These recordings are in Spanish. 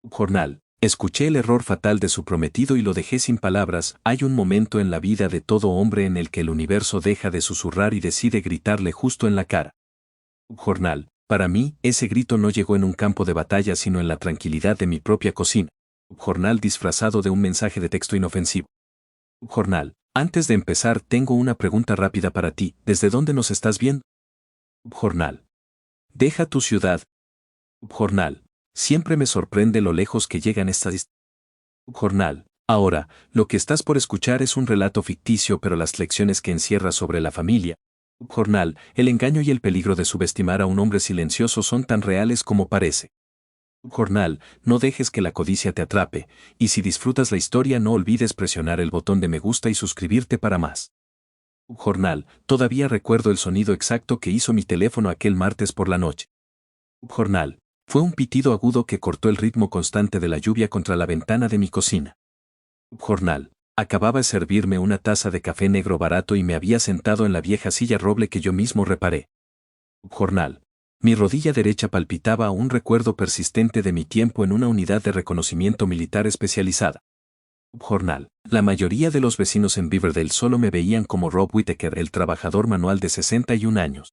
Jornal. Escuché el error fatal de su prometido y lo dejé sin palabras. Hay un momento en la vida de todo hombre en el que el universo deja de susurrar y decide gritarle justo en la cara. Jornal. Para mí, ese grito no llegó en un campo de batalla sino en la tranquilidad de mi propia cocina. Jornal disfrazado de un mensaje de texto inofensivo. Jornal. Antes de empezar, tengo una pregunta rápida para ti. ¿Desde dónde nos estás viendo? Jornal. Deja tu ciudad. Jornal. Siempre me sorprende lo lejos que llegan estas distancias. Jornal. Ahora, lo que estás por escuchar es un relato ficticio, pero las lecciones que encierra sobre la familia. Jornal. El engaño y el peligro de subestimar a un hombre silencioso son tan reales como parece. Jornal. No dejes que la codicia te atrape, y si disfrutas la historia no olvides presionar el botón de me gusta y suscribirte para más. Jornal. Todavía recuerdo el sonido exacto que hizo mi teléfono aquel martes por la noche. Jornal. Fue un pitido agudo que cortó el ritmo constante de la lluvia contra la ventana de mi cocina. Jornal. Acababa de servirme una taza de café negro barato y me había sentado en la vieja silla roble que yo mismo reparé. Jornal. Mi rodilla derecha palpitaba a un recuerdo persistente de mi tiempo en una unidad de reconocimiento militar especializada. Jornal. La mayoría de los vecinos en Beaverdale solo me veían como Rob Whittaker, el trabajador manual de 61 años.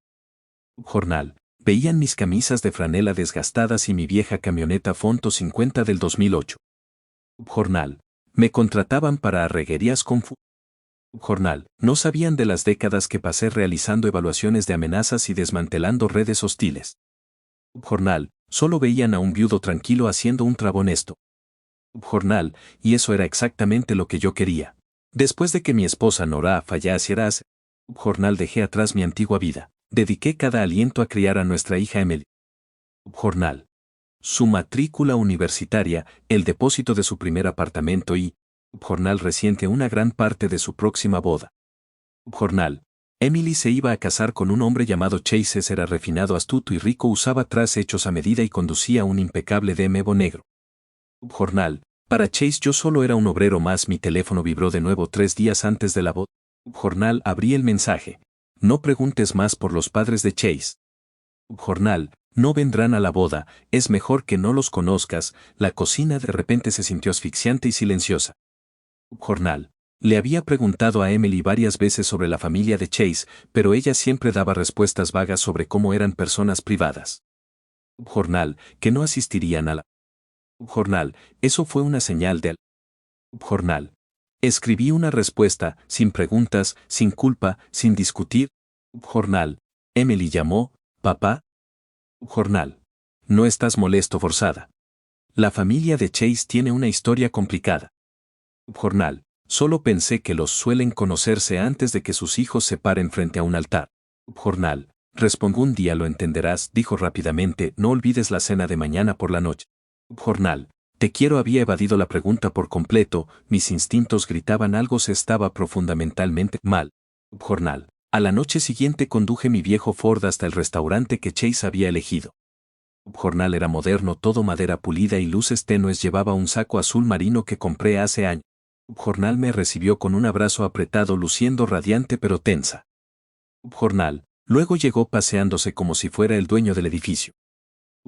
Jornal. Veían mis camisas de franela desgastadas y mi vieja camioneta Fonto 50 del 2008. Jornal. Me contrataban para arreguerías con Jornal. No sabían de las décadas que pasé realizando evaluaciones de amenazas y desmantelando redes hostiles. Jornal. Solo veían a un viudo tranquilo haciendo un trabajo honesto. Jornal. Y eso era exactamente lo que yo quería. Después de que mi esposa Nora falleciera hace Jornal, dejé atrás mi antigua vida. Dediqué cada aliento a criar a nuestra hija Emily. Jornal. Su matrícula universitaria, el depósito de su primer apartamento y, Jornal, reciente una gran parte de su próxima boda. Jornal. Emily se iba a casar con un hombre llamado Chase. Era refinado, astuto y rico, usaba trajes hechos a medida y conducía un impecable BMW negro. Jornal. Para Chase yo solo era un obrero más. Mi teléfono vibró de nuevo 3 días antes de la boda. Jornal. Abrí el mensaje. No preguntes más por los padres de Chase. Jornal. No vendrán a la boda, es mejor que no los conozcas. La cocina de repente se sintió asfixiante y silenciosa. Jornal. Le había preguntado a Emily varias veces sobre la familia de Chase, pero ella siempre daba respuestas vagas sobre cómo eran personas privadas. Jornal. Que no asistirían a la Jornal. Eso fue una señal de Jornal. Escribí una respuesta, sin preguntas, sin culpa, sin discutir. Jornal. Emily llamó, papá. Jornal. No estás molesto, forzada. La familia de Chase tiene una historia complicada. Jornal. Solo pensé que los suelen conocerse antes de que sus hijos se paren frente a un altar. Jornal. Respondió, un día lo entenderás, dijo rápidamente, no olvides la cena de mañana por la noche. Jornal. Te quiero. Había evadido la pregunta por completo, mis instintos gritaban algo se estaba profundamente mal. Jornal. A la noche siguiente conduje mi viejo Ford hasta el restaurante que Chase había elegido. Jornal. Era moderno, todo madera pulida y luces tenues. Llevaba un saco azul marino que compré hace años. Jornal. Me recibió con un abrazo apretado, luciendo radiante pero tensa. Jornal. Luego llegó paseándose como si fuera el dueño del edificio.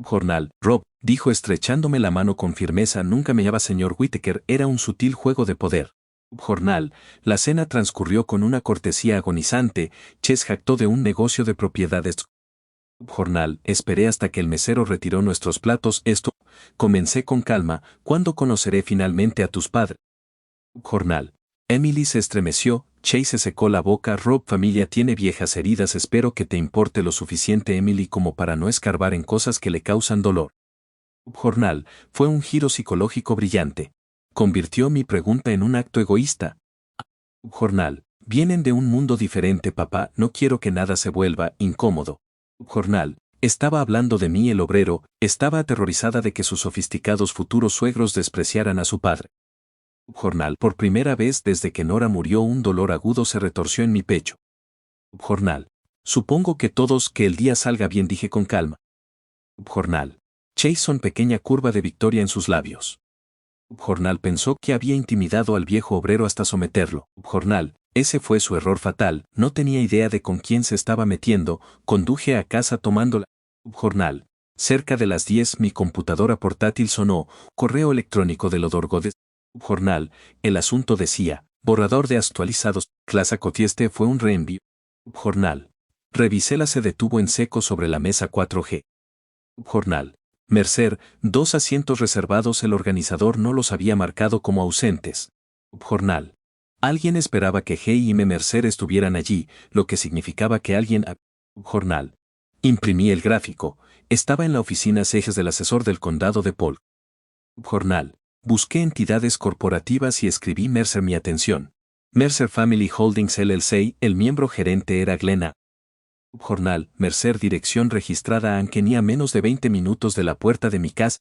Jornal. Rob, dijo estrechándome la mano con firmeza, nunca me llamaba señor Whittaker. Era un sutil juego de poder. Jornal. La cena transcurrió con una cortesía agonizante. Chase jactó de un negocio de propiedades. Jornal. Esperé hasta que el mesero retiró nuestros platos. Comencé con calma. ¿Cuándo conoceré finalmente a tus padres? Jornal. Emily se estremeció. Chase se secó la boca. Rob, familia tiene viejas heridas. Espero que te importe lo suficiente, Emily, como para no escarbar en cosas que le causan dolor. Jornal. Fue un giro psicológico brillante. Convirtió mi pregunta en un acto egoísta. Jornal. Vienen de un mundo diferente, papá, no quiero que nada se vuelva incómodo. Jornal. Estaba hablando de mí, el obrero, estaba aterrorizada de que sus sofisticados futuros suegros despreciaran a su padre. Jornal. Por primera vez desde que Nora murió un dolor agudo se retorció en mi pecho. Jornal. Supongo que el día salga bien, dije con calma. Jornal. Chase, pequeña curva de victoria en sus labios. Jornal. Pensó que había intimidado al viejo obrero hasta someterlo. Jornal. Ese fue su error fatal, no tenía idea de con quién se estaba metiendo. Conduje a casa tomándola. Jornal. Cerca de las 10 mi computadora portátil sonó, correo electrónico del Odorgodes. Jornal, el asunto decía, borrador de actualizados, clase cotieste fue un reenvío. Jornal. Revisela se detuvo en seco sobre la mesa 4G. Jornal. Mercer, 2 asientos reservados el organizador no los había marcado como ausentes. Jornal. Alguien esperaba que G y M. Mercer estuvieran allí, lo que significaba que alguien... Jornal. Imprimí el gráfico. Estaba en la oficina Cejes del asesor del condado de Polk. Jornal. Busqué entidades corporativas y escribí Mercer mi atención. Mercer Family Holdings LLC, el miembro gerente era Glenn. Jornal. Mercer dirección registrada Anken a menos de 20 minutos de la puerta de mi casa.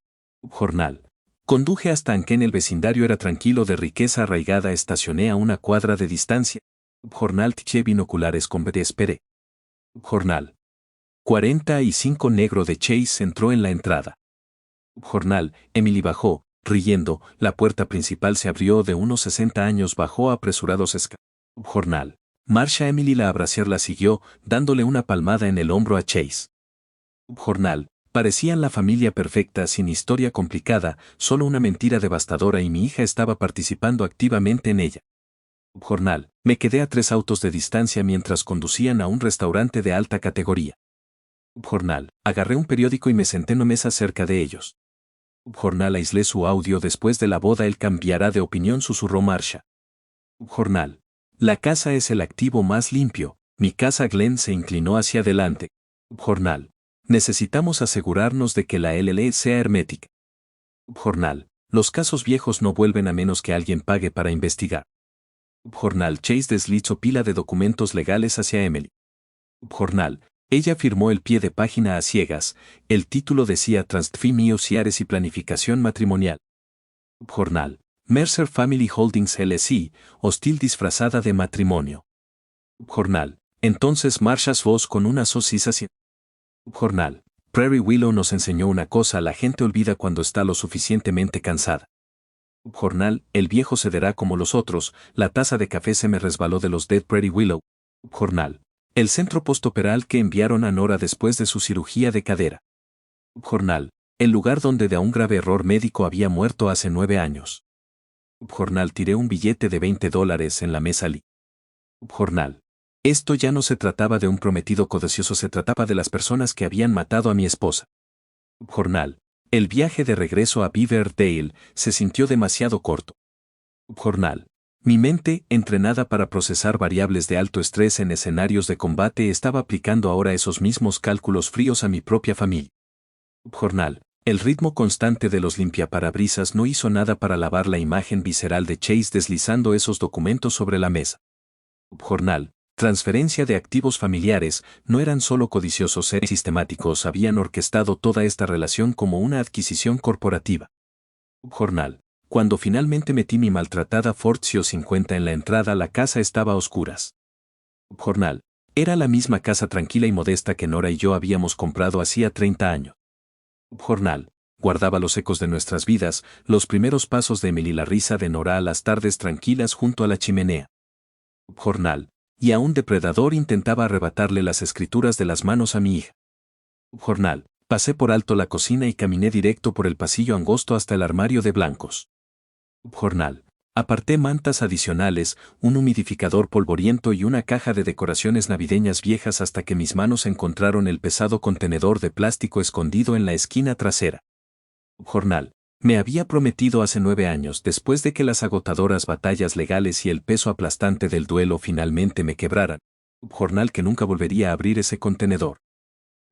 Jornal. Conduje hasta Anken, el vecindario era tranquilo de riqueza arraigada, estacioné a una cuadra de distancia. Jornal. Tiché binoculares con BD esperé. Jornal. 45 negro de Chase entró en la entrada. Jornal. Emily bajó, riendo, la puerta principal se abrió de unos 60 años bajó apresurados Jornal. Marsha Emily la abraciar la siguió, dándole una palmada en el hombro a Chase. Jornal. Parecían la familia perfecta sin historia complicada, solo una mentira devastadora y mi hija estaba participando activamente en ella. Jornal. Me quedé a 3 autos de distancia mientras conducían a un restaurante de alta categoría. Jornal. Agarré un periódico y me senté en una mesa cerca de ellos. Jornal. Aislé su audio después de la boda él cambiará de opinión, susurró Marsha. Jornal. La casa es el activo más limpio, mi casa. Glenn se inclinó hacia adelante. Jornal. Necesitamos asegurarnos de que la LLC sea hermética. Jornal. Los casos viejos no vuelven a menos que alguien pague para investigar. Jornal. Chase deslizó pila de documentos legales hacia Emily. Jornal. Ella firmó el pie de página a ciegas, el título decía Transfer y planificación matrimonial. Jornal. Mercer Family Holdings LLC, hostil disfrazada de matrimonio. Jornal. Entonces Marshas voz con una asociación. Jornal. Prairie Willow nos enseñó una cosa: la gente olvida cuando está lo suficientemente cansada. Jornal. El viejo cederá como los otros, la taza de café se me resbaló de los Dead Prairie Willow. Jornal. El centro postoperal que enviaron a Nora después de su cirugía de cadera. Jornal. El lugar donde de un grave error médico había muerto hace 9 años. Jornal. Tiré un billete de $20 en la mesa. Jornal. Esto ya no se trataba de un prometido codicioso, se trataba de las personas que habían matado a mi esposa. Jornal. El viaje de regreso a Beaverdale se sintió demasiado corto. Jornal. Mi mente, entrenada para procesar variables de alto estrés en escenarios de combate, estaba aplicando ahora esos mismos cálculos fríos a mi propia familia. Jornal. El ritmo constante de los limpiaparabrisas no hizo nada para lavar la imagen visceral de Chase deslizando esos documentos sobre la mesa. Jornal. Transferencia de activos familiares, no eran solo codiciosos seres sistemáticos, habían orquestado toda esta relación como una adquisición corporativa. Jornal. Cuando finalmente metí mi maltratada Ford CO50 en la entrada, la casa estaba a oscuras. Jornal. Era la misma casa tranquila y modesta que Nora y yo habíamos comprado hacía 30 años. Jornal. Guardaba los ecos de nuestras vidas, los primeros pasos de Emily, la risa de Nora a las tardes tranquilas junto a la chimenea. Jornal. Y a un depredador intentaba arrebatarle las escrituras de las manos a mi hija. Jornal. Pasé por alto la cocina y caminé directo por el pasillo angosto hasta el armario de blancos. Jornal. Aparté mantas adicionales, un humidificador polvoriento y una caja de decoraciones navideñas viejas hasta que mis manos encontraron el pesado contenedor de plástico escondido en la esquina trasera. Jornal. Me había prometido hace 9 años, después de que las agotadoras batallas legales y el peso aplastante del duelo finalmente me quebraran. Jornal, que nunca volvería a abrir ese contenedor.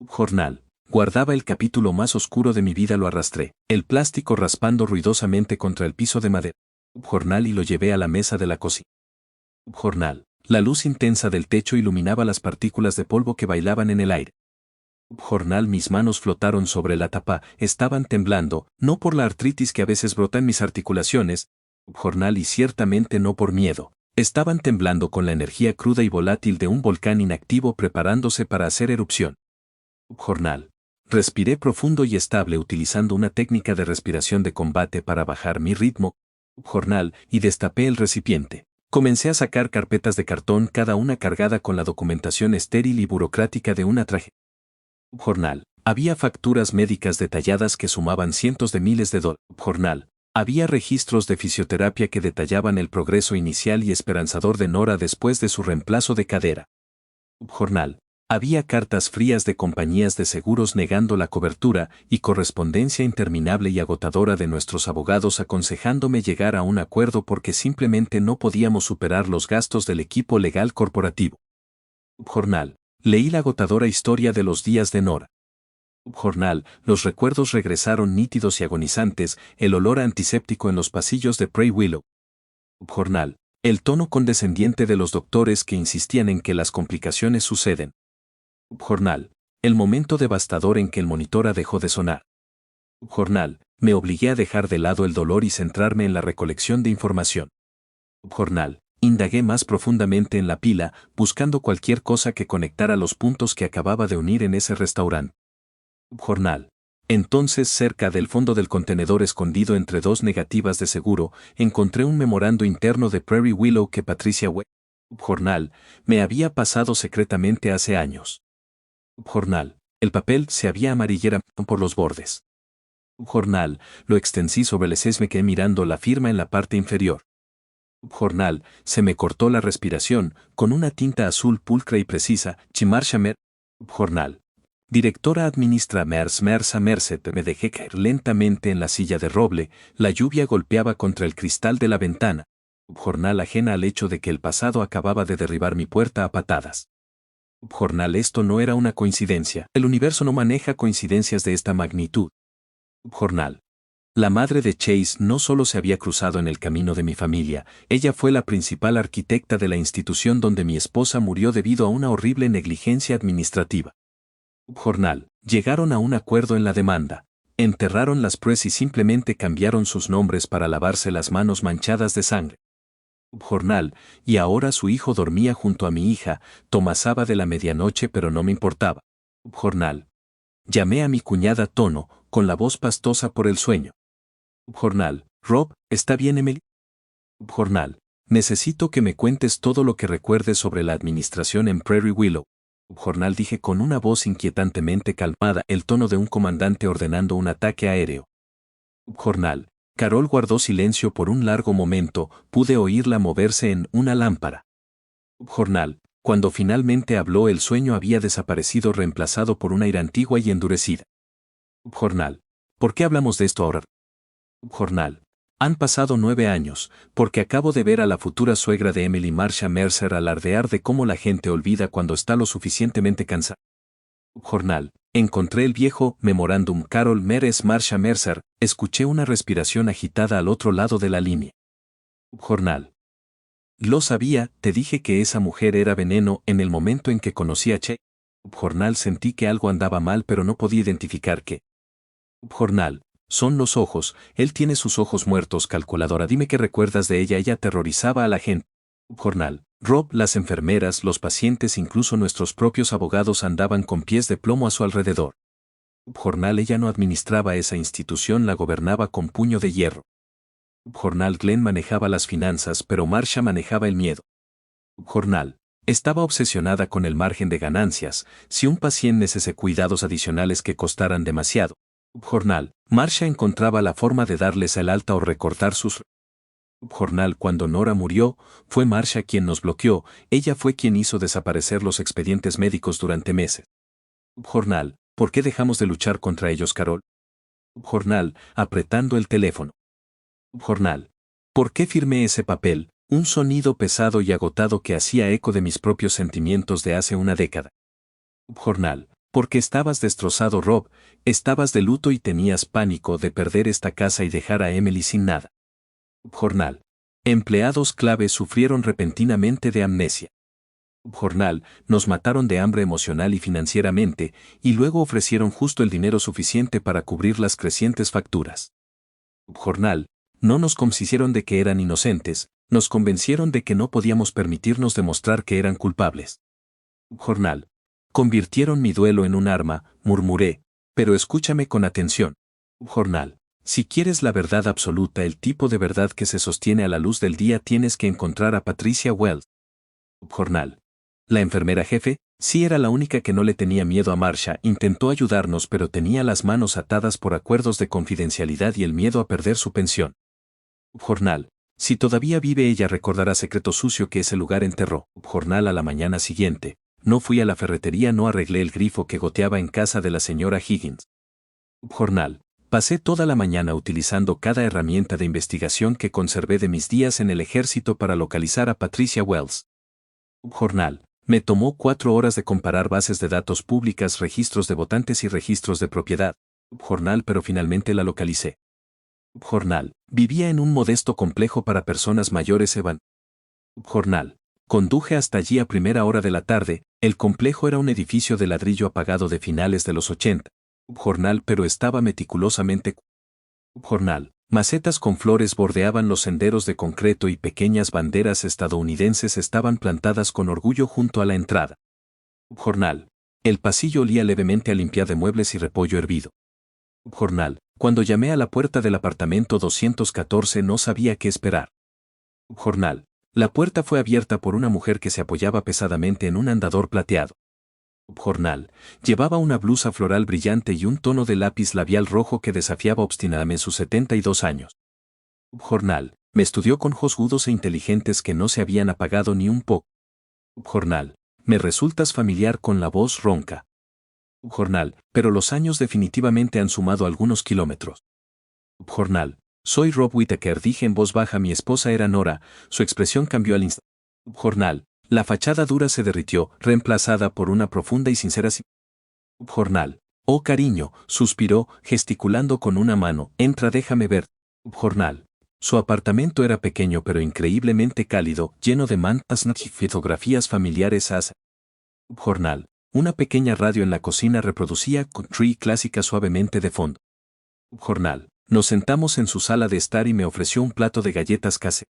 Jornal. Guardaba el capítulo más oscuro de mi vida, lo arrastré, el plástico raspando ruidosamente contra el piso de madera. Jornal, y lo llevé a la mesa de la cocina. Jornal. La luz intensa del techo iluminaba las partículas de polvo que bailaban en el aire. Jornal. Mis manos flotaron sobre la tapa, estaban temblando, no por la artritis que a veces brota en mis articulaciones. Jornal. Y ciertamente no por miedo. Estaban temblando con la energía cruda y volátil de un volcán inactivo preparándose para hacer erupción. Jornal. Respiré profundo y estable utilizando una técnica de respiración de combate para bajar mi ritmo. Jornal. Y destapé el recipiente. Comencé a sacar carpetas de cartón, cada una cargada con la documentación estéril y burocrática de una tragedia. Jornal. Había facturas médicas detalladas que sumaban cientos de miles de dólares. Jornal. Había registros de fisioterapia que detallaban el progreso inicial y esperanzador de Nora después de su reemplazo de cadera. Jornal. Había cartas frías de compañías de seguros negando la cobertura y correspondencia interminable y agotadora de nuestros abogados aconsejándome llegar a un acuerdo porque simplemente no podíamos superar los gastos del equipo legal corporativo. Jornal. Leí la agotadora historia de los días de Nora. Jornal. Los recuerdos regresaron nítidos y agonizantes, el olor antiséptico en los pasillos de Prairie Willow. Jornal. El tono condescendiente de los doctores que insistían en que las complicaciones suceden. Jornal. El momento devastador en que el monitor dejó de sonar. Jornal. Me obligué a dejar de lado el dolor y centrarme en la recolección de información. Jornal. Indagué más profundamente en la pila, buscando cualquier cosa que conectara los puntos que acababa de unir en ese restaurante. Jornal. Entonces, cerca del fondo del contenedor escondido entre dos negativas de seguro, encontré un memorando interno de Prairie Willow que Patricia Webb. Jornal. Me había pasado secretamente hace años. Jornal. El papel se había amarillera por los bordes. Jornal. Lo extendí sobre el me quedé mirando la firma en la parte inferior. Jornal. Se me cortó la respiración, con una tinta azul pulcra y precisa, Marsha Mer. Jornal. Directora administra Mersa Merced. Me dejé caer lentamente en la silla de roble, la lluvia golpeaba contra el cristal de la ventana. Jornal ajena al hecho de que el pasado acababa de derribar mi puerta a patadas. Jornal. Esto no era una coincidencia. El universo no maneja coincidencias de esta magnitud. Jornal. La madre de Chase no solo se había cruzado en el camino de mi familia, ella fue la principal arquitecta de la institución donde mi esposa murió debido a una horrible negligencia administrativa. Jornal. Llegaron a un acuerdo en la demanda. Enterraron las pruebas y simplemente cambiaron sus nombres para lavarse las manos manchadas de sangre. Jornal. Y ahora su hijo dormía junto a mi hija, tomasaba de la medianoche pero no me importaba. Jornal. Llamé a mi cuñada Tono, con la voz pastosa por el sueño. Jornal. Rob, ¿está bien Emily? Jornal. Necesito que me cuentes todo lo que recuerdes sobre la administración en Prairie Willow. Jornal. Dije con una voz inquietantemente calmada, el tono de un comandante ordenando un ataque aéreo. Jornal. Carol guardó silencio por un largo momento, pude oírla moverse en una lámpara. Jornal. Cuando finalmente habló el sueño había desaparecido reemplazado por una ira antigua y endurecida. Jornal. ¿Por qué hablamos de esto ahora? Jornal. Han pasado 9 años, porque acabo de ver a la futura suegra de Emily Marsha Mercer alardear de cómo la gente olvida cuando está lo suficientemente cansada. Jornal. Encontré el viejo memorándum Carol Meres Marsha Mercer, escuché una respiración agitada al otro lado de la línea. Jornal. Lo sabía, te dije que esa mujer era veneno en el momento en que conocí a Che. Jornal. Sentí que algo andaba mal pero no podía identificar qué. Jornal. Son los ojos, él tiene sus ojos muertos. Calculadora. Dime qué recuerdas de ella. Ella aterrorizaba a la gente. Jornal. Rob, las enfermeras, los pacientes, incluso nuestros propios abogados andaban con pies de plomo a su alrededor. Jornal. Ella no administraba esa institución, la gobernaba con puño de hierro. Jornal. Glenn manejaba las finanzas, pero Marsha manejaba el miedo. Jornal. Estaba obsesionada con el margen de ganancias, si un paciente necesitaba cuidados adicionales que costaran demasiado. Jornal. Marsha encontraba la forma de darles el alta o recortar sus... Jornal. Cuando Nora murió, fue Marsha quien nos bloqueó, ella fue quien hizo desaparecer los expedientes médicos durante meses. Jornal. ¿Por qué dejamos de luchar contra ellos, Carol? Jornal. Apretando el teléfono. Jornal. ¿Por qué firmé ese papel? Un sonido pesado y agotado que hacía eco de mis propios sentimientos de hace una década. Jornal. Porque estabas destrozado, Rob, estabas de luto y tenías pánico de perder esta casa y dejar a Emily sin nada. Jornal. Empleados clave sufrieron repentinamente de amnesia. Jornal. Nos mataron de hambre emocional y financieramente, y luego ofrecieron justo el dinero suficiente para cubrir las crecientes facturas. Jornal. No nos convencieron de que eran inocentes, nos convencieron de que no podíamos permitirnos demostrar que eran culpables. Jornal. Convirtieron mi duelo en un arma, murmuré, pero escúchame con atención. Jornal. Si quieres la verdad absoluta, el tipo de verdad que se sostiene a la luz del día, tienes que encontrar a Patricia Wells. Jornal. La enfermera jefe, sí era la única que no le tenía miedo a Marsha, intentó ayudarnos pero tenía las manos atadas por acuerdos de confidencialidad y el miedo a perder su pensión. Jornal. Si todavía vive ella recordará secreto sucio que ese lugar enterró. Jornal a la mañana siguiente. No fui a la ferretería, no arreglé el grifo que goteaba en casa de la señora Higgins. Jornal. Pasé toda la mañana utilizando cada herramienta de investigación que conservé de mis días en el ejército para localizar a Patricia Wells. Jornal. Me tomó 4 horas de comparar bases de datos públicas, registros de votantes y registros de propiedad. Jornal, pero finalmente la localicé. Jornal. Vivía en un modesto complejo para personas mayores Jornal. Conduje hasta allí a primera hora de la tarde. El complejo era un edificio de ladrillo apagado de finales de los 80. Jornal, pero estaba meticulosamente. Jornal. Macetas con flores bordeaban los senderos de concreto y pequeñas banderas estadounidenses estaban plantadas con orgullo junto a la entrada. Jornal. El pasillo olía levemente a limpiar de muebles y repollo hervido. Jornal. Cuando llamé a la puerta del apartamento 214 no sabía qué esperar. Jornal. La puerta fue abierta por una mujer que se apoyaba pesadamente en un andador plateado. Jornal. Llevaba una blusa floral brillante y un tono de lápiz labial rojo que desafiaba obstinadamente sus 72 años. Jornal. Me estudió con ojos agudos e inteligentes que no se habían apagado ni un poco. Jornal. Me resultas familiar con la voz ronca. Jornal. Pero los años definitivamente han sumado algunos kilómetros. Jornal. Soy Rob Whittaker, dije en voz baja. Mi esposa era Nora. Su expresión cambió al instante. Jornal. La fachada dura se derritió, reemplazada por una profunda y sincera Jornal. Oh cariño, suspiró, gesticulando con una mano. Entra, déjame ver. Jornal. Su apartamento era pequeño pero increíblemente cálido, lleno de mantas y fotografías familiares. Jornal. Una pequeña radio en la cocina reproducía country clásica suavemente de fondo. Jornal. Nos sentamos en su sala de estar y me ofreció un plato de galletas caseras.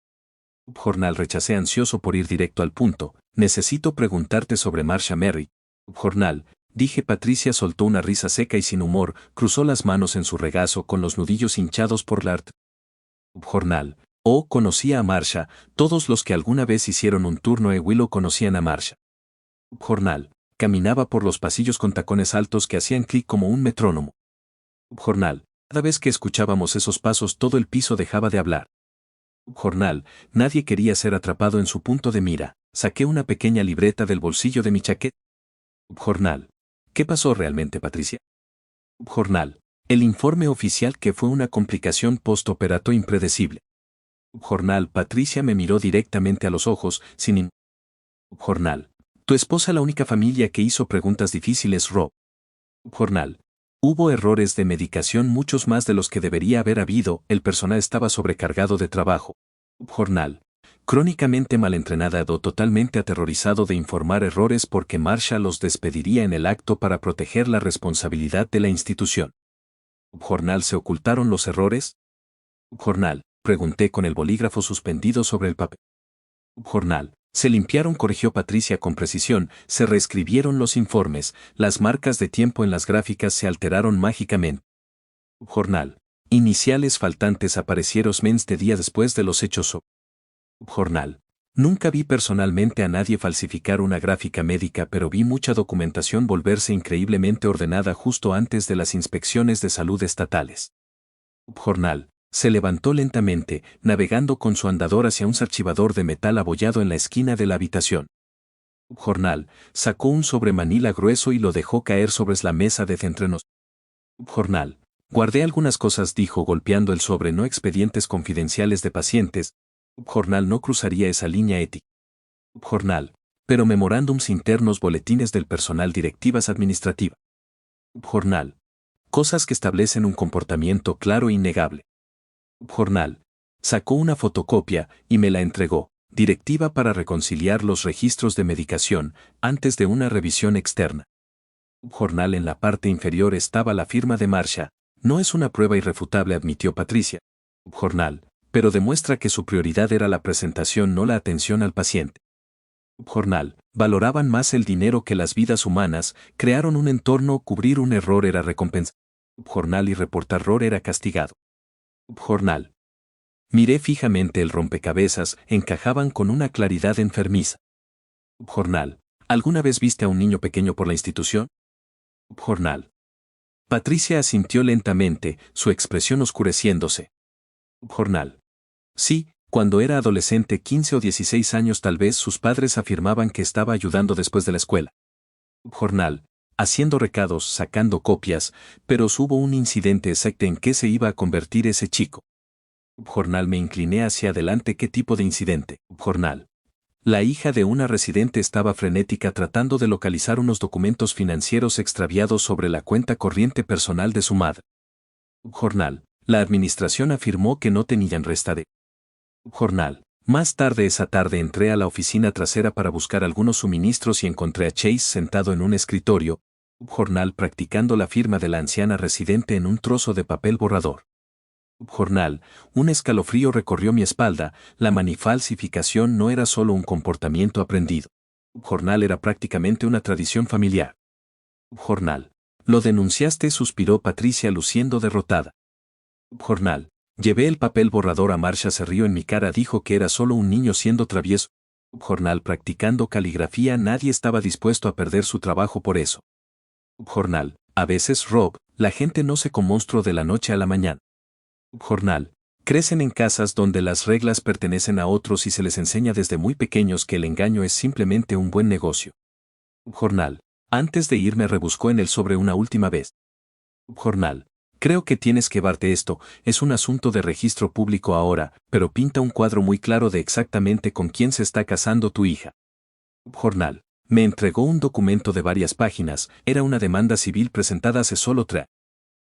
Jornal. Rechacé ansioso por ir directo al punto. Necesito preguntarte sobre Marsha Mary. Jornal. Dije. Patricia soltó una risa seca y sin humor, cruzó las manos en su regazo con los nudillos hinchados por la art. Jornal. Oh, conocía a Marsha. Todos los que alguna vez hicieron un turno en Willow conocían a Marsha. Jornal. Caminaba por los pasillos con tacones altos que hacían clic como un metrónomo. Jornal. Cada vez que escuchábamos esos pasos todo el piso dejaba de hablar. Jornal. Nadie quería ser atrapado en su punto de mira. Saqué una pequeña libreta del bolsillo de mi chaqueta. Jornal. ¿Qué pasó realmente, Patricia? Jornal. El informe oficial que fue una complicación postoperatoria impredecible. Jornal. Patricia me miró directamente a los ojos, sin Jornal. Tu esposa la única familia que hizo preguntas difíciles, Rob. Jornal. Hubo errores de medicación, muchos más de los que debería haber habido, el personal estaba sobrecargado de trabajo. Jornal. Crónicamente malentrenada o totalmente aterrorizado de informar errores porque Marsha los despediría en el acto para proteger la responsabilidad de la institución. Jornal. ¿Se ocultaron los errores? Jornal. Pregunté con el bolígrafo suspendido sobre el papel. Jornal. Se limpiaron, corrigió Patricia con precisión, se reescribieron los informes, las marcas de tiempo en las gráficas se alteraron mágicamente. Jornal. Iniciales faltantes aparecieron de día después de los hechos. Jornal. Nunca vi personalmente a nadie falsificar una gráfica médica, pero vi mucha documentación volverse increíblemente ordenada justo antes de las inspecciones de salud estatales. Jornal. Se levantó lentamente, navegando con su andador hacia un archivador de metal abollado en la esquina de la habitación. Jornal. Sacó un sobre manila grueso y lo dejó caer sobre la mesa de entre nosotros. Jornal. Guardé algunas cosas, dijo golpeando el sobre, no expedientes confidenciales de pacientes. Jornal. No cruzaría esa línea ética. Jornal. Pero memorándums internos, boletines del personal, directivas administrativas. Jornal. Cosas que establecen un comportamiento claro e innegable. Jornal. Sacó una fotocopia y me la entregó. Directiva para reconciliar los registros de medicación antes de una revisión externa. Jornal. En la parte inferior estaba la firma de Marsha. No es una prueba irrefutable, admitió Patricia. Jornal. Pero demuestra que su prioridad era la presentación, no la atención al paciente. Jornal. Valoraban más el dinero que las vidas humanas, crearon un entorno, cubrir un error era recompensado. Jornal. Y reportar error era castigado. Jornal. Miré fijamente el rompecabezas, encajaban con una claridad enfermiza. Jornal. ¿Alguna vez viste a un niño pequeño por la institución? Jornal. Patricia asintió lentamente, su expresión oscureciéndose. Jornal. Sí, cuando era adolescente, 15 o 16 años tal vez, sus padres afirmaban que estaba ayudando después de la escuela. Jornal. Haciendo recados, sacando copias, pero hubo un incidente exacto en qué se iba a convertir ese chico. Jornal. Me incliné hacia adelante. ¿Qué tipo de incidente? Jornal. La hija de una residente estaba frenética tratando de localizar unos documentos financieros extraviados sobre la cuenta corriente personal de su madre. Jornal. La administración afirmó que no tenían resta de. Jornal. Más tarde esa tarde entré a la oficina trasera para buscar algunos suministros y encontré a Chase sentado en un escritorio. Jornal. Practicando la firma de la anciana residente en un trozo de papel borrador. Jornal. Un escalofrío recorrió mi espalda. La manifalsificación no era solo un comportamiento aprendido. Jornal. Era prácticamente una tradición familiar. Jornal. Lo denunciaste, suspiró Patricia luciendo derrotada. Jornal. Llevé el papel borrador a Marsha, se rió en mi cara, dijo que era solo un niño siendo travieso. Jornal. Practicando caligrafía, nadie estaba dispuesto a perder su trabajo por eso. Jornal. A veces, Rob, la gente no se monstruo de la noche a la mañana. Jornal. Crecen en casas donde las reglas pertenecen a otros y se les enseña desde muy pequeños que el engaño es simplemente un buen negocio. Jornal. Antes de irme rebuscó en el sobre una última vez. Jornal. Creo que tienes que llevarte esto, es un asunto de registro público ahora, pero pinta un cuadro muy claro de exactamente con quién se está casando tu hija. Jornal. Me entregó un documento de varias páginas, era una demanda civil presentada hace solo 3.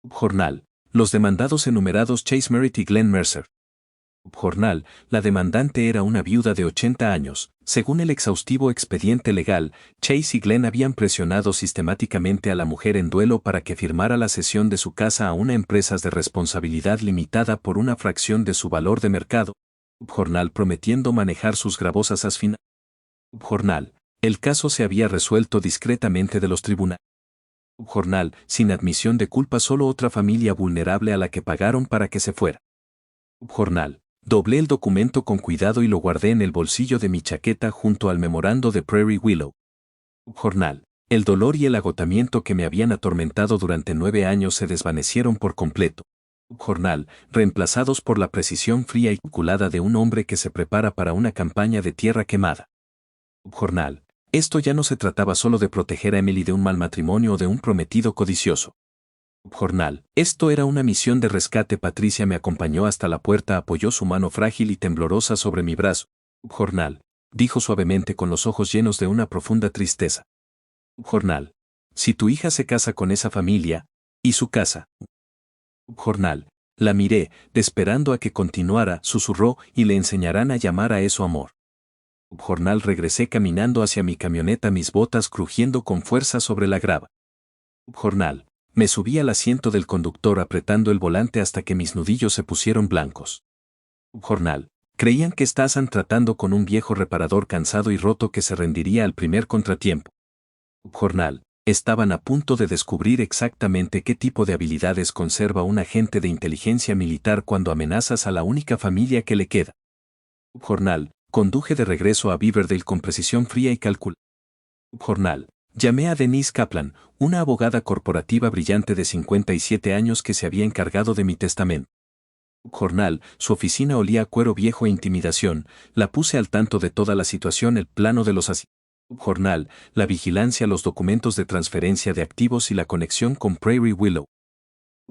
Jornal. Los demandados enumerados Chase Merritt y Glenn Mercer. Jornal. La demandante era una viuda de 80 años. Según el exhaustivo expediente legal, Chase y Glenn habían presionado sistemáticamente a la mujer en duelo para que firmara la cesión de su casa a una empresa de responsabilidad limitada por una fracción de su valor de mercado. Jornal. Prometiendo manejar sus gravosas finanzas. Jornal. El caso se había resuelto discretamente de los tribunales. Jornal. Sin admisión de culpa, solo otra familia vulnerable a la que pagaron para que se fuera. Jornal. Doblé el documento con cuidado y lo guardé en el bolsillo de mi chaqueta junto al memorando de Prairie Willow. Jornal. El dolor y el agotamiento que me habían atormentado durante 9 años se desvanecieron por completo. Jornal. Reemplazados por la precisión fría y calculada de un hombre que se prepara para una campaña de tierra quemada. Jornal. Esto ya no se trataba solo de proteger a Emily de un mal matrimonio o de un prometido codicioso. Jornal. Esto era una misión de rescate. Patricia me acompañó hasta la puerta, apoyó su mano frágil y temblorosa sobre mi brazo. Jornal. Dijo suavemente con los ojos llenos de una profunda tristeza. Jornal. Si tu hija se casa con esa familia, ¿y su casa? Jornal. La miré, esperando a que continuara, susurró, y le enseñarán a llamar a eso amor. Jornal. Regresé caminando hacia mi camioneta, mis botas crujiendo con fuerza sobre la grava. Jornal. Me subí al asiento del conductor apretando el volante hasta que mis nudillos se pusieron blancos. Jornal. Creían que estaban tratando con un viejo reparador cansado y roto que se rendiría al primer contratiempo. Jornal. Estaban a punto de descubrir exactamente qué tipo de habilidades conserva un agente de inteligencia militar cuando amenazas a la única familia que le queda. Jornal. Conduje de regreso a Beaverdale con precisión fría y calculada. Jornal. Llamé a Denise Kaplan, una abogada corporativa brillante de 57 años que se había encargado de mi testamento. Jornal. Su oficina olía a cuero viejo e intimidación. La puse al tanto de toda la situación, el plano de los asesinos. Jornal. La vigilancia, los documentos de transferencia de activos y la conexión con Prairie Willow.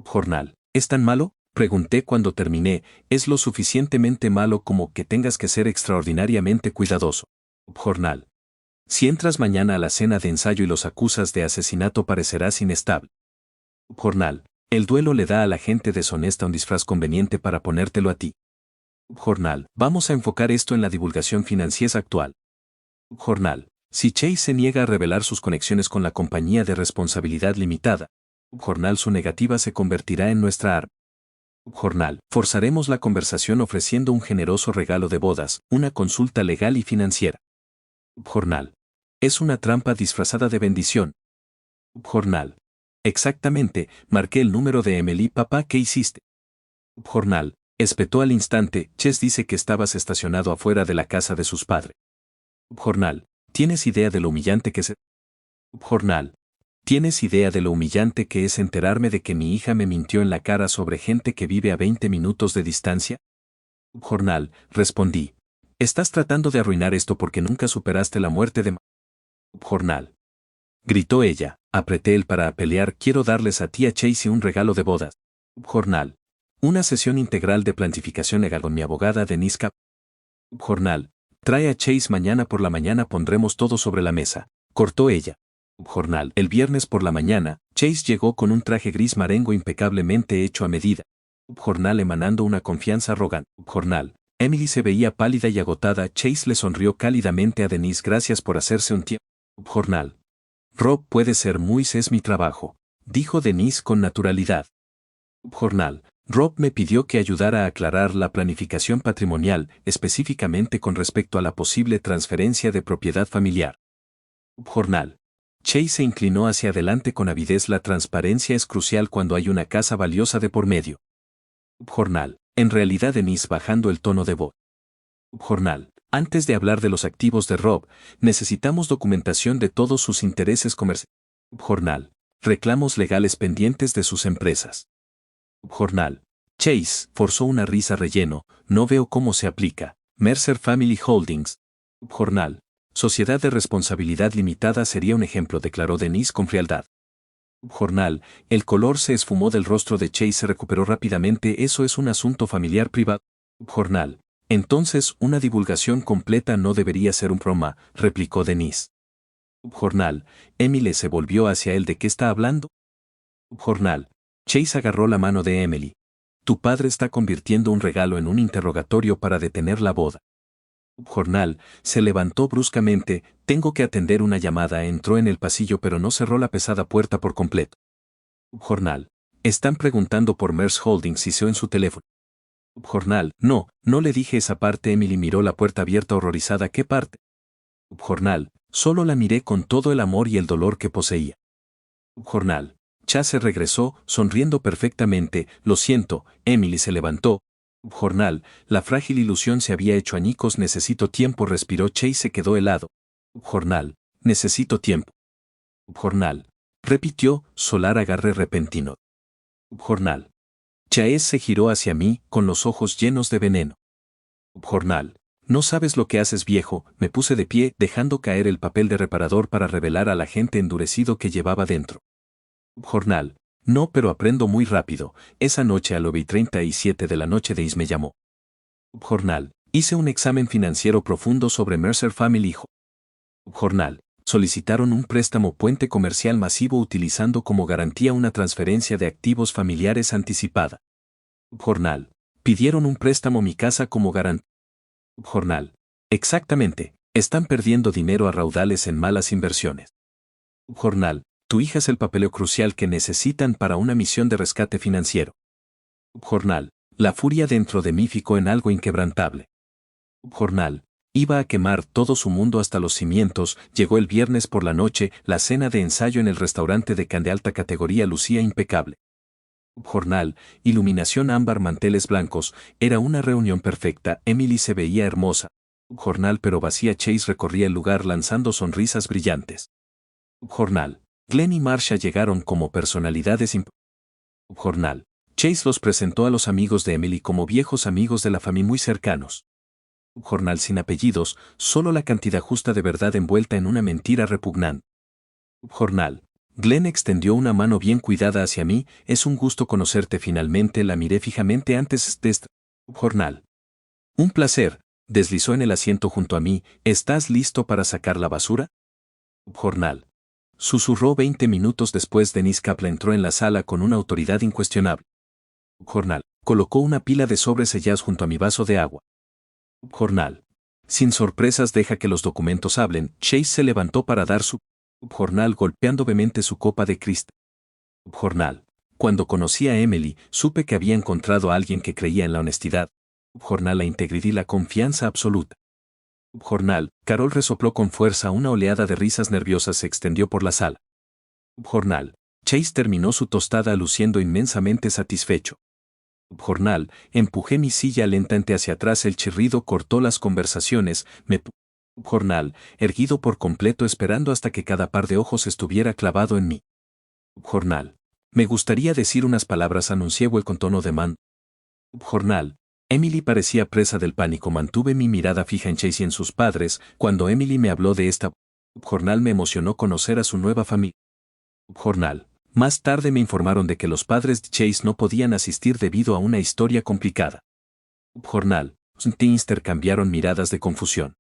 Jornal. ¿Es tan malo? Pregunté cuando terminé. Es lo suficientemente malo como que tengas que ser extraordinariamente cuidadoso. Jornal. Si entras mañana a la cena de ensayo y los acusas de asesinato, parecerás inestable. Jornal. El duelo le da a la gente deshonesta un disfraz conveniente para ponértelo a ti. Jornal. Vamos a enfocar esto en la divulgación financiera actual. Jornal. Si Chase se niega a revelar sus conexiones con la compañía de responsabilidad limitada, Jornal, su negativa se convertirá en nuestra arma. Jornal. Forzaremos la conversación ofreciendo un generoso regalo de bodas, una consulta legal y financiera. Jornal. Es una trampa disfrazada de bendición. Jornal. Exactamente, marqué el número de Emily. Papá, ¿qué hiciste? Jornal. Espetó al instante. Chase dice que estabas estacionado afuera de la casa de sus padres. Jornal. ¿Tienes idea de lo humillante que es? Jornal. ¿Tienes idea de lo humillante que es enterarme de que mi hija me mintió en la cara sobre gente que vive a 20 minutos de distancia? Jornal, respondí. Estás tratando de arruinar esto porque nunca superaste la muerte de... Jornal. Gritó ella, apreté el para pelear, quiero darles a tía Chase un regalo de bodas. Jornal. Una sesión integral de planificación legal con mi abogada Denise Cap. Jornal. Trae a Chase mañana por la mañana, pondremos todo sobre la mesa. Cortó ella. Jornal. El viernes por la mañana, Chase llegó con un traje gris marengo impecablemente hecho a medida. Jornal emanando una confianza arrogante. Jornal. Emily se veía pálida y agotada. Chase le sonrió cálidamente a Denise. Gracias por hacerse un tiempo. Jornal. Rob puede ser muy es mi trabajo, dijo Denise con naturalidad. Jornal. Rob me pidió que ayudara a aclarar la planificación patrimonial, específicamente con respecto a la posible transferencia de propiedad familiar. Jornal. Chase se inclinó hacia adelante con avidez. La transparencia es crucial cuando hay una casa valiosa de por medio. Jornal. En realidad Denise bajando el tono de voz. Jornal. Antes de hablar de los activos de Rob, necesitamos documentación de todos sus intereses comerciales. Jornal. Reclamos legales pendientes de sus empresas. Jornal. Chase forzó una risa relleno, no veo cómo se aplica. Mercer Family Holdings. Jornal. Sociedad de responsabilidad limitada sería un ejemplo, declaró Denise con frialdad. Jornal. El color se esfumó del rostro de Chase, se recuperó rápidamente. Eso es un asunto familiar privado. Jornal. Entonces, una divulgación completa no debería ser un broma, replicó Denise. Jornal. Emily se volvió hacia él. ¿De qué está hablando? Jornal. Chase agarró la mano de Emily. Tu padre está convirtiendo un regalo en un interrogatorio para detener la boda. Jornal. Se levantó bruscamente. Tengo que atender una llamada. Entró en el pasillo pero no cerró la pesada puerta por completo. Jornal. Están preguntando por Mercer Holdings y se en su teléfono. Jornal. No le dije esa parte. Emily miró la puerta abierta horrorizada. ¿Qué parte? Jornal. Solo la miré con todo el amor y el dolor que poseía. Jornal. Chase regresó, sonriendo perfectamente. Lo siento. Emily se levantó. Jornal. La frágil ilusión se había hecho añicos. Necesito tiempo, respiró. Chase se quedó helado. Jornal. Necesito tiempo. Jornal. Repitió, solar agarre repentino. Jornal. Chase se giró hacia mí, con los ojos llenos de veneno. Jornal. No sabes lo que haces, viejo. Me puse de pie, dejando caer el papel de reparador para revelar al agente endurecido que llevaba dentro. Jornal. No, pero aprendo muy rápido. Esa noche a las 9:37 de la noche Daisy me llamó. Jornal. Hice un examen financiero profundo sobre Mercer Family. Jornal. Solicitaron un préstamo puente comercial masivo utilizando como garantía una transferencia de activos familiares anticipada. Jornal. Pidieron un préstamo mi casa como garantía. Jornal. Exactamente. Están perdiendo dinero a raudales en malas inversiones. Jornal. Tu hija es el papeleo crucial que necesitan para una misión de rescate financiero. Jornal. La furia dentro de mí ficó en algo inquebrantable. Jornal. Iba a quemar todo su mundo hasta los cimientos. Llegó el viernes por la noche, la cena de ensayo en el restaurante de alta categoría lucía impecable. Jornal. Iluminación ámbar, manteles blancos, era una reunión perfecta. Emily se veía hermosa. Jornal, pero vacía. Chase recorría el lugar lanzando sonrisas brillantes. Jornal. Glenn y Marcia llegaron como personalidades Jornal. Chase los presentó a los amigos de Emily como viejos amigos de la familia muy cercanos. Jornal. Sin apellidos, solo la cantidad justa de verdad envuelta en una mentira repugnante. Jornal. Glenn extendió una mano bien cuidada hacia mí. Es un gusto conocerte. Finalmente la miré fijamente antes de esta. Jornal. Un placer. Deslizó en el asiento junto a mí. ¿Estás listo para sacar la basura? Jornal. Susurró 20 minutos después. Denise Kaplan entró en la sala con una autoridad incuestionable. Jornal. Colocó una pila de sobres sellados junto a mi vaso de agua. Jornal. Sin sorpresas, deja que los documentos hablen. Chase se levantó para dar su... Jornal. Golpeando vehemente su copa de cristal. Jornal. Cuando conocí a Emily, supe que había encontrado a alguien que creía en la honestidad. Jornal. La integridad y la confianza absoluta. Jornal. Carol resopló con fuerza. Una oleada de risas nerviosas se extendió por la sala. Jornal. Chase terminó su tostada luciendo inmensamente satisfecho. Jornal. Empujé mi silla lentamente hacia atrás. El chirrido cortó las conversaciones. Jornal, erguido por completo esperando hasta que cada par de ojos estuviera clavado en mí. Jornal. Me gustaría decir unas palabras, anuncié con tono de mando. Jornal. Emily parecía presa del pánico. Mantuve mi mirada fija en Chase y en sus padres. Cuando Emily me habló de esta jornal, me emocionó conocer a su nueva familia. Jornal. Más tarde me informaron de que los padres de Chase no podían asistir debido a una historia complicada. Jornal. Intercambiaron miradas de confusión.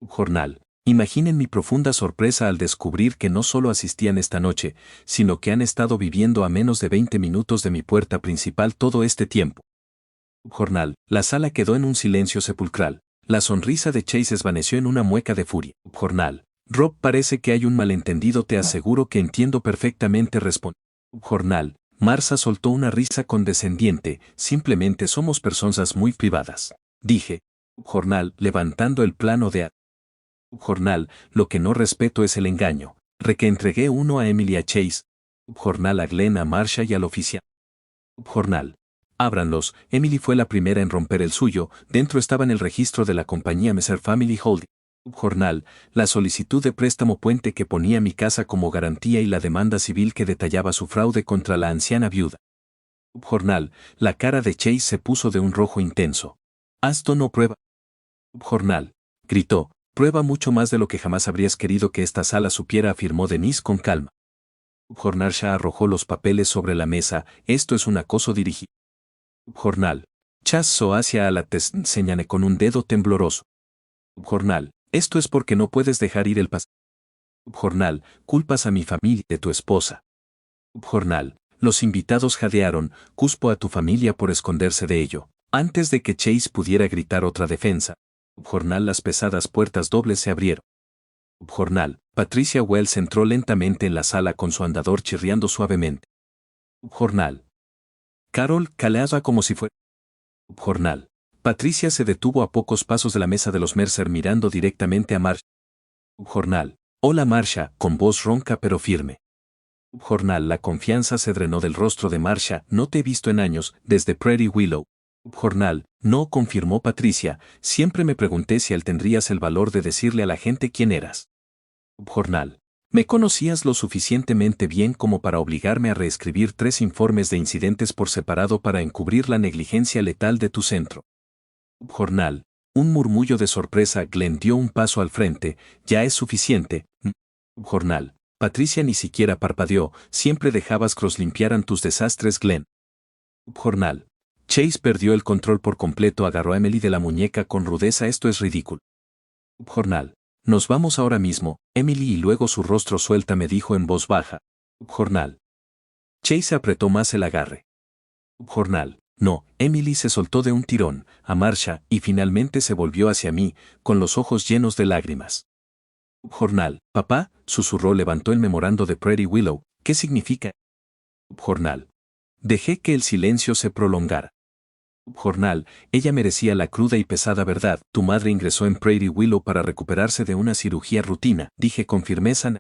Jornal. Imaginen mi profunda sorpresa al descubrir que no solo asistían esta noche, sino que han estado viviendo a menos de 20 minutos de mi puerta principal todo este tiempo. Jornal. La sala quedó en un silencio sepulcral. La sonrisa de Chase desvaneció en una mueca de furia. Jornal. Rob, parece que hay un malentendido, te aseguro que entiendo perfectamente, respondió. Jornal. Marcia soltó una risa condescendiente, simplemente somos personas muy privadas. Dije. Jornal, levantando el plano de... Jornal, lo que no respeto es el engaño. Que entregué uno a Emily, a Chase. Jornal, a Glenn, a Marcia y al oficial. Jornal. Ábranlos. Emily fue la primera en romper el suyo. Dentro estaba en el registro de la compañía Messer Family Holding. Jornal. La solicitud de préstamo puente que ponía mi casa como garantía y la demanda civil que detallaba su fraude contra la anciana viuda. Jornal. La cara de Chase se puso de un rojo intenso. Aston no prueba. Jornal. Gritó. Prueba mucho más de lo que jamás habrías querido que esta sala supiera, afirmó Denise con calma. Jornal. Shah arrojó los papeles sobre la mesa. Esto es un acoso dirigido. Jornal. Chas so hacia a la señalé con un dedo tembloroso. Jornal. Esto es porque no puedes dejar ir el pasado. Jornal. Culpas a mi familia de tu esposa. Jornal. Los invitados jadearon. Cuspo a tu familia por esconderse de ello. Antes de que Chase pudiera gritar otra defensa. Jornal. Las pesadas puertas dobles se abrieron. Jornal. Patricia Wells entró lentamente en la sala con su andador chirriando suavemente. Jornal. Carol, calada como si fuera. Jornal. Patricia se detuvo a pocos pasos de la mesa de los Mercer mirando directamente a Marcia. Jornal. Hola Marcia, con voz ronca pero firme. Jornal. La confianza se drenó del rostro de Marcia. No te he visto en años, desde Prairie Willow. Jornal. No, confirmó Patricia. Siempre me pregunté si tendrías el valor de decirle a la gente quién eras. Jornal. Me conocías lo suficientemente bien como para obligarme a reescribir 3 informes de incidentes por separado para encubrir la negligencia letal de tu centro. Jornal. Un murmullo de sorpresa. Glenn dio un paso al frente. Ya es suficiente. Jornal. Patricia ni siquiera parpadeó. Siempre dejabas que los limpiaran tus desastres, Glenn. Jornal. Chase perdió el control por completo. Agarró a Emily de la muñeca con rudeza. Esto es ridículo. Jornal. Nos vamos ahora mismo, Emily, y luego su rostro suelta me dijo en voz baja. Jornal. Chase apretó más el agarre. Jornal. No, Emily se soltó de un tirón, a Marcia, y finalmente se volvió hacia mí, con los ojos llenos de lágrimas. Jornal. Papá, susurró, levantó el memorando de Prairie Willow. ¿Qué significa? Jornal. Dejé que el silencio se prolongara. Jornal. Ella merecía la cruda y pesada verdad. Tu madre ingresó en Prairie Willow para recuperarse de una cirugía rutina, dije con firmeza.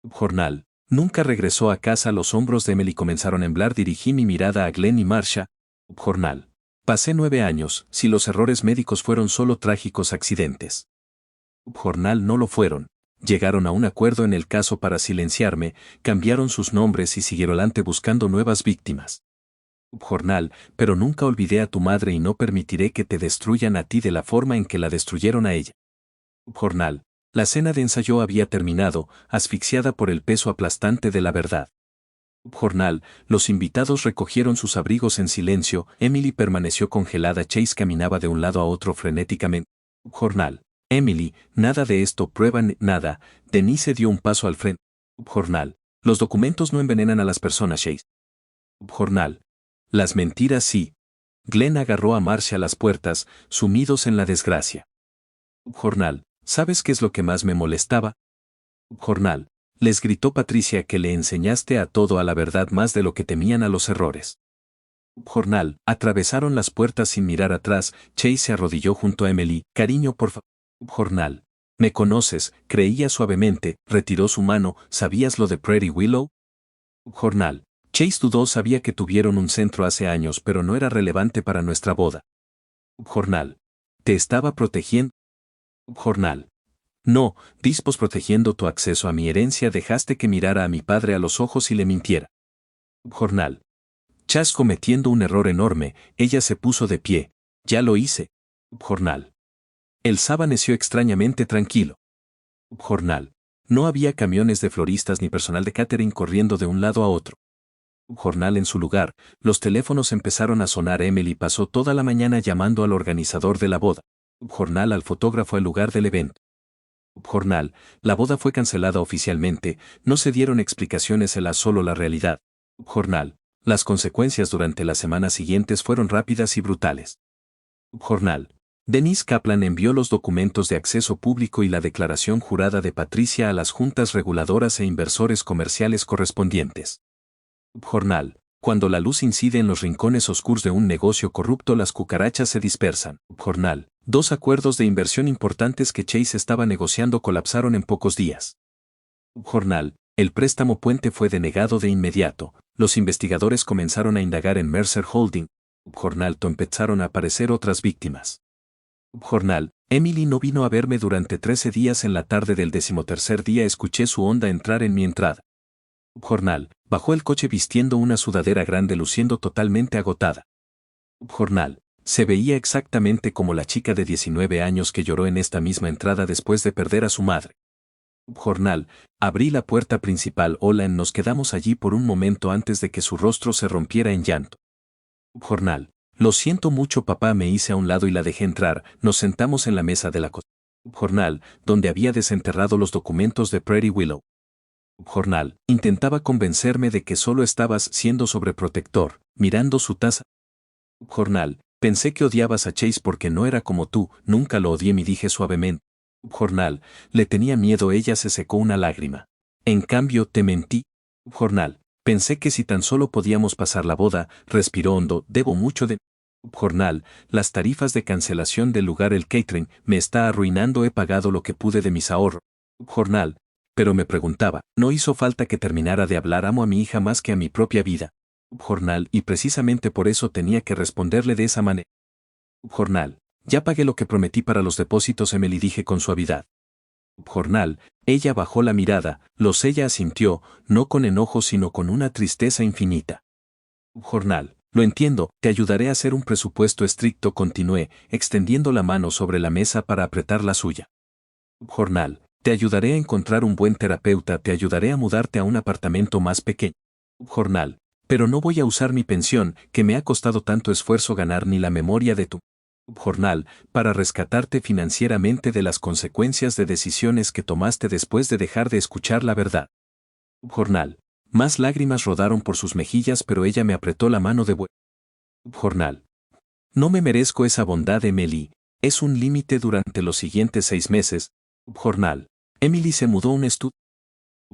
Jornal. Nunca regresó a casa. Los hombros de Emily comenzaron a emblar. Dirigí mi mirada a Glenn y Marcia. Jornal. Pasé 9 años, si los errores médicos fueron solo trágicos accidentes. Jornal. No lo fueron. Llegaron a un acuerdo en el caso para silenciarme, cambiaron sus nombres y siguieron adelante buscando nuevas víctimas. Jornal. Pero nunca olvidé a tu madre y no permitiré que te destruyan a ti de la forma en que la destruyeron a ella. Jornal. La cena de ensayo había terminado, asfixiada por el peso aplastante de la verdad. Jornal. Los invitados recogieron sus abrigos en silencio. Emily permaneció congelada. Chase caminaba de un lado a otro frenéticamente. Jornal. Emily, nada de esto, prueban nada. Denise dio un paso al frente. Jornal. Los documentos no envenenan a las personas, Chase. Jornal. Las mentiras sí. Glenn agarró a Marcia a las puertas, sumidos en la desgracia. Jornal. ¿Sabes qué es lo que más me molestaba? Jornal. Les gritó Patricia que le enseñaste a todo a la verdad más de lo que temían a los errores. Jornal. Atravesaron las puertas sin mirar atrás. Chase se arrodilló junto a Emily. Cariño, por favor. Jornal. ¿Me conoces? Creía suavemente. Retiró su mano. ¿Sabías lo de Prairie Willow? Jornal. Chase dudó. Sabía que tuvieron un centro hace años, pero no era relevante para nuestra boda. Jornal. Te estaba protegiendo. Jornal. No, dispos protegiendo tu acceso a mi herencia dejaste que mirara a mi padre a los ojos y le mintiera. Jornal. Chas cometiendo un error enorme, ella se puso de pie. Ya lo hice. Jornal. El amaneció extrañamente tranquilo. Jornal. No había camiones de floristas ni personal de catering corriendo de un lado a otro. Jornal en su lugar, los teléfonos empezaron a sonar. Emily pasó toda la mañana llamando al organizador de la boda. Jornal al fotógrafo al lugar del evento. Jornal, la boda fue cancelada oficialmente, no se dieron explicaciones solo la realidad. Jornal, las consecuencias durante las semanas siguientes fueron rápidas y brutales. Jornal. Denise Kaplan envió los documentos de acceso público y la declaración jurada de Patricia a las juntas reguladoras e inversores comerciales correspondientes. Jornal. Cuando la luz incide en los rincones oscuros de un negocio corrupto, las cucarachas se dispersan. Jornal. 2 acuerdos de inversión importantes que Chase estaba negociando colapsaron en pocos días. Jornal. El préstamo puente fue denegado de inmediato. Los investigadores comenzaron a indagar en Mercer Holding. Jornal. Empezaron a aparecer otras víctimas. Jornal. Emily no vino a verme durante 13 días. En la tarde del 13º día escuché su onda entrar en mi entrada. Jornal. Bajó el coche vistiendo una sudadera grande, luciendo totalmente agotada. Jornal. Se veía exactamente como la chica de 19 años que lloró en esta misma entrada después de perder a su madre. Jornal. Abrí la puerta principal. Hola, nos quedamos allí por un momento antes de que su rostro se rompiera en llanto. Jornal. Lo siento mucho, papá. Me hice a un lado y la dejé entrar. Nos sentamos en la mesa de la cocina. Jornal. Donde había desenterrado los documentos de Pretty Willow. Jornal. Intentaba convencerme de que solo estabas siendo sobreprotector, mirando su taza. Jornal. Pensé que odiabas a Chase porque no era como tú. Nunca lo odié, me dije suavemente. Jornal. Le tenía miedo. Ella se secó una lágrima. En cambio, te mentí. Jornal. Pensé que si tan solo podíamos pasar la boda. Respiró hondo. Debo mucho de... Jornal. Las tarifas de cancelación del lugar, el catering, me está arruinando. He pagado lo que pude de mis ahorros. Jornal. Pero me preguntaba, no hizo falta que terminara de hablar. Amo a mi hija más que a mi propia vida. Jornal. Y precisamente por eso tenía que responderle de esa manera. Jornal. Ya pagué lo que prometí para los depósitos, Emily, dije con suavidad. Jornal. Ella bajó la mirada, ella asintió, no con enojo sino con una tristeza infinita. Jornal. Lo entiendo, te ayudaré a hacer un presupuesto estricto, continué, extendiendo la mano sobre la mesa para apretar la suya. Jornal. Te ayudaré a encontrar un buen terapeuta, te ayudaré a mudarte a un apartamento más pequeño. Jornal. Pero no voy a usar mi pensión, que me ha costado tanto esfuerzo ganar, ni la memoria de tu... Jornal. Para rescatarte financieramente de las consecuencias de decisiones que tomaste después de dejar de escuchar la verdad. Jornal. Más lágrimas rodaron por sus mejillas, pero ella me apretó la mano de vuelta. Jornal. No me merezco esa bondad, Emily. Es un límite durante los siguientes 6 meses. Jornal. Emily se mudó a un estudio.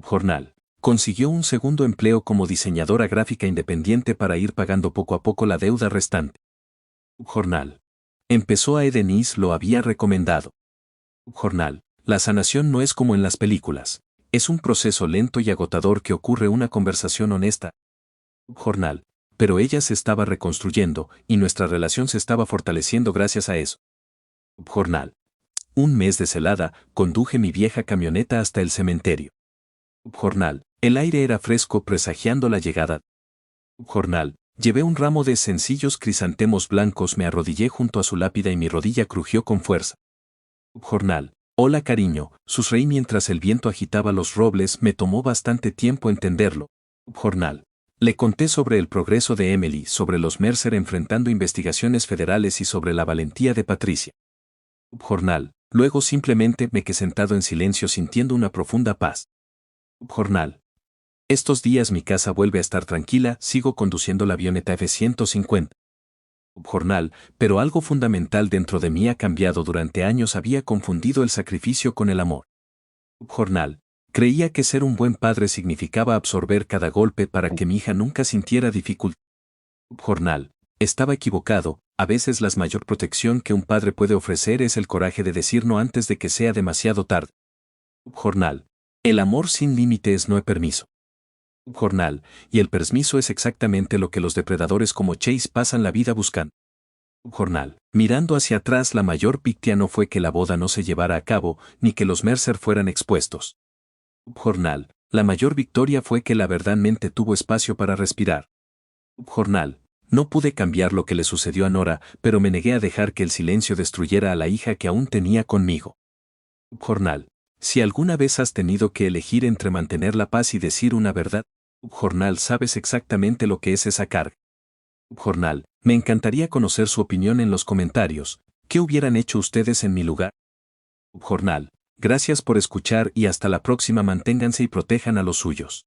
Jornal. Consiguió un segundo empleo como diseñadora gráfica independiente para ir pagando poco a poco la deuda restante. Jornal. Empezó a Denise lo había recomendado. Jornal. La sanación no es como en las películas. Es un proceso lento y agotador que ocurre una conversación honesta. Jornal. Pero ella se estaba reconstruyendo y nuestra relación se estaba fortaleciendo gracias a eso. Jornal. Un mes de celada, conduje mi vieja camioneta hasta el cementerio. Jornal. El aire era fresco presagiando la llegada. Jornal. Llevé un ramo de sencillos crisantemos blancos, me arrodillé junto a su lápida y mi rodilla crujió con fuerza. Jornal. Hola, cariño, susurré mientras el viento agitaba los robles. Me tomó bastante tiempo entenderlo. Jornal. Le conté sobre el progreso de Emily, sobre los Mercer enfrentando investigaciones federales y sobre la valentía de Patricia. Jornal. Luego simplemente me quedé sentado en silencio sintiendo una profunda paz. Jornal. Estos días mi casa vuelve a estar tranquila, sigo conduciendo la avioneta F-150. Jornal. Pero algo fundamental dentro de mí ha cambiado. Durante años había confundido el sacrificio con el amor. Jornal. Creía que ser un buen padre significaba absorber cada golpe para que mi hija nunca sintiera dificultad. Jornal. Estaba equivocado. A veces la mayor protección que un padre puede ofrecer es el coraje de decir no antes de que sea demasiado tarde. Jornal. El amor sin límites no es permiso. Jornal. Y el permiso es exactamente lo que los depredadores como Chase pasan la vida buscando. Jornal. Mirando hacia atrás, la mayor victoria no fue que la boda no se llevara a cabo, ni que los Mercer fueran expuestos. Jornal. La mayor victoria fue que la verdad mente tuvo espacio para respirar. Jornal. No pude cambiar lo que le sucedió a Nora, pero me negué a dejar que el silencio destruyera a la hija que aún tenía conmigo. Jornal. Si alguna vez has tenido que elegir entre mantener la paz y decir una verdad, Jornal, sabes exactamente lo que es esa carga. Jornal. Me encantaría conocer su opinión en los comentarios. ¿Qué hubieran hecho ustedes en mi lugar? Jornal. Gracias por escuchar y hasta la próxima. Manténganse y protejan a los suyos.